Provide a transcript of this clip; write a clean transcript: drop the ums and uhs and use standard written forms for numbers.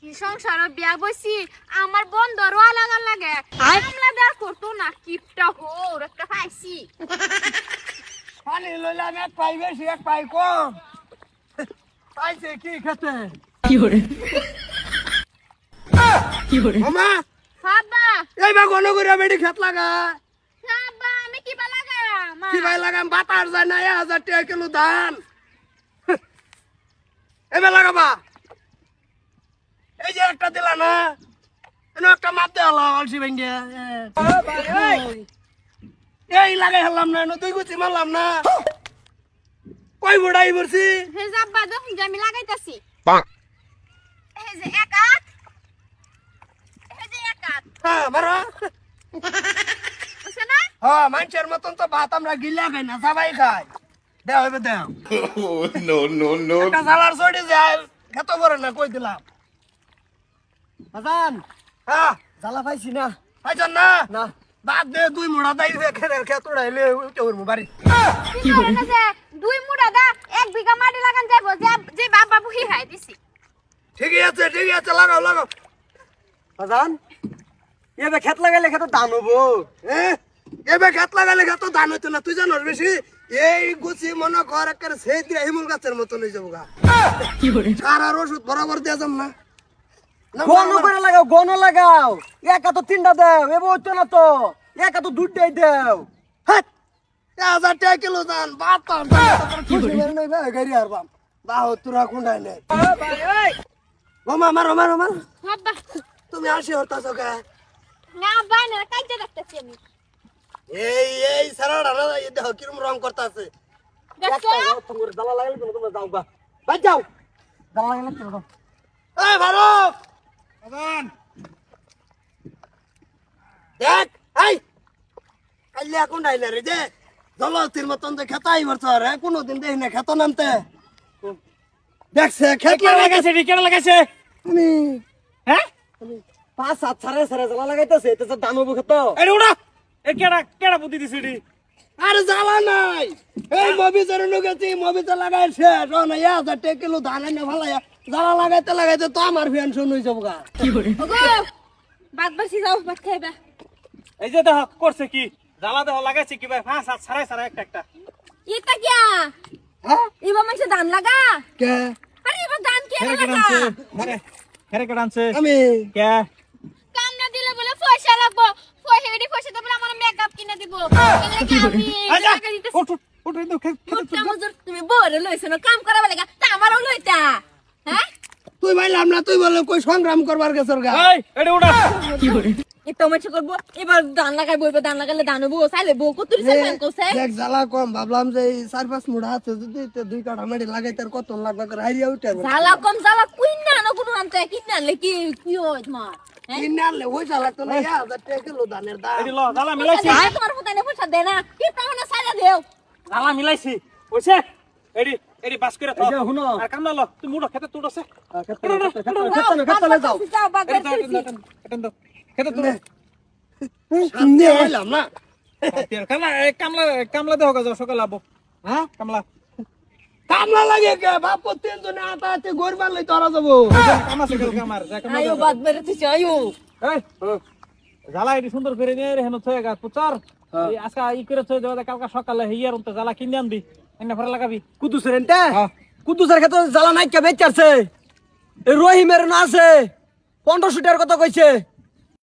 কি সংসার বিয়া বসি আমার বন্ধরও আলাদা লাগে আমলা দেয়া করতো না কিপটা হোর একটা পাইছি পানি লইলাম এক পাই বেশি এক পাই কম পাইছে কি খেতে কি করে মামা বাবা এই বা গণ করে বেডি খেত লাগা বাবা আমি কি বা লাগাম কি ভাই লাগাম বাতার যায় না 1000 টাকা কিলো ধান এবে লাগাবা এই যে একটা দিলা না এনে একটা মারতে হলো অলসি ভাঙ্গিয়া এই লাগাই হলাম না দুই গুছি মারলাম না কই বড়াই বলছি হে যাব্বা দেখুন যে আমি লাগাইতাছি হে যে এক হাত হ্যাঁ মারো বুঝছ না হ্যাঁ মানুষের মতন তো ভাত আমরা গিলা খাই না সবাই খাই দেও হবে দেও নো একটা সালার ছড়ি যায় খেত বড় না কই দিলাম হাসান হ্যাঁ জ্বালা পাইছি না পাইছন না না বাদ দে দুই মুড়া দাই খেত উড়াইলে উঠে উড়মু বাড়ি কি করে না যে দুই মুড়া দা 1 বিঘা মাটি লাগান যাইবো যে বাবা বুহি খাই দিছি ঠিকই আছে লাগাও লাগাও হাসান এবে খেত লাগাইলে খেত ধান হবো হ্যাঁ এবে খেত লাগালে খেত ধান হইতো না তুই জানোস বেশি এই গুছি মনে কর একের সেই দিয়ে হিমুল গাছের মতন হয়ে যাবো গা সার আর ওষুধ বরাবর দিয়ে যাম না গণ করে লাগাও গণ লাগাও একা তো 3টা দেও এবে হইতো না তো একা তো 2টাই দেও হাট 1000 টাকা কিলো ধান বাতার খুশি মেরে নাই ভাই গাড়ি আর বাম বাহ তোরা কোনটাই নেই মামা মারো বাবা তুমি আসি হতাছ কে না বাইনা কাইতে রাখতেছি আমি এই সারাটা না এই দেখো কিরম রং করতেছে দেখছো তোমার জ্বালা লাগাইলে তো তোমরা যাও গা বাই যাও জ্বালা লাগাইলে তো এই ভারত আদান দেখ এই কাইলে কোন আইলা রে যে জলতির মতন যে খেতাই বর্ষ রে কোনদিন দেই না খেত নামতে দেখছে খেত লাগাইছে কেন লাগাইছে তুমি হ্যাঁ 5-7 সাড়ে জ্বালা লাগাইতেছে এটা তো ধান হবো খেত এডি উড়া এ কেডা বুদ্ধি দিছে এডি আরে জ্বালা নাই এই মবিজের নুগেছি মবিজে লাগাইছে রন 1000 টাকা কিলো ধান এনে ভালায়া জ্বালা লাগাইতে তো আমার পেনশন হই যাব গা ওগো বাদ বাসি যাও ভাত খাইবা এই যে দেখো করছে কি জ্বালা দেখো লাগাইছে কি ভাই 5-7 সাড়ে একটা এটা কি হ্যাঁ ইবা মাইছে ধান লাগা কে আরে ইবা ধান কে লাগা হেরে কেডানছে আমি কে কাম না দিলে বলে পয়সা লাগবো হেডি পয়সা দেবো আমার মেকআপ কিনে দিব আমি টাকা দিতেছি উঠ ইন্দু মোটা মজুর তুমি বড় লইছ না কাম করা লাগা তা আমারও লইতা হ্যাঁ তুই ভাইলাম না তুই বলে কই সংগ্রাম করবার গেছর গা এই এডি উড়া কি করে এই টমেটো করবো এবার ধান লাগাইবো এবার ধান লাগালে ধান হবো চাইলে বউ কত দিছে কোসে দেখ জ্বালা কম ভাবলাম যে 4-5 মুড়া আছে যদি 2 কাঠা মাটি লাগাই তার কত লাগবে করে হারিয়া উঠে জ্বালা কম জ্বালা কুইন না না কোনো নামতে কিনা আনলে কি কি হয় তোমার কিনালে ওই জ্বালা তো না 1000 টাকা কিলো ধানের দাম এডি ল জ্বালা মিলাইছি তোমার ফুটানে পয়সা দে না কি প্রাণে সাইলা দেও জ্বালা মিলাইছি কইছে এডি বাস করে তো আর কামলা ল তুই মুড়ো খেতে তুড়ছে খেতে যাও যাও বাগার খেতে তুই সামনে হইলাম না কামলা দেহ গা সকালে আবো হ্যাঁ কামলা লাগে কে বাপ তিনজনে আতাতে গরবার লই তোরা যাব কামা সকাল কামার আয়ো বাদ বেরে তুই আয়ো এই জ্বালা এটি সুন্দর করে নিয়ে রে হেন থয়ে গা পুচার এই আজকে ই করে থয়ে দেওয়া কালকা সকালে হিয়ার উনতে জ্বালা কিনে আনবি এনে ফরে লাগাবি কুদুসের এনতে কুদুসের ক্ষেত্রে জ্বালা নাই কে বেচারছে এই রহিমের না আছে 1500 টাকার কথা কইছে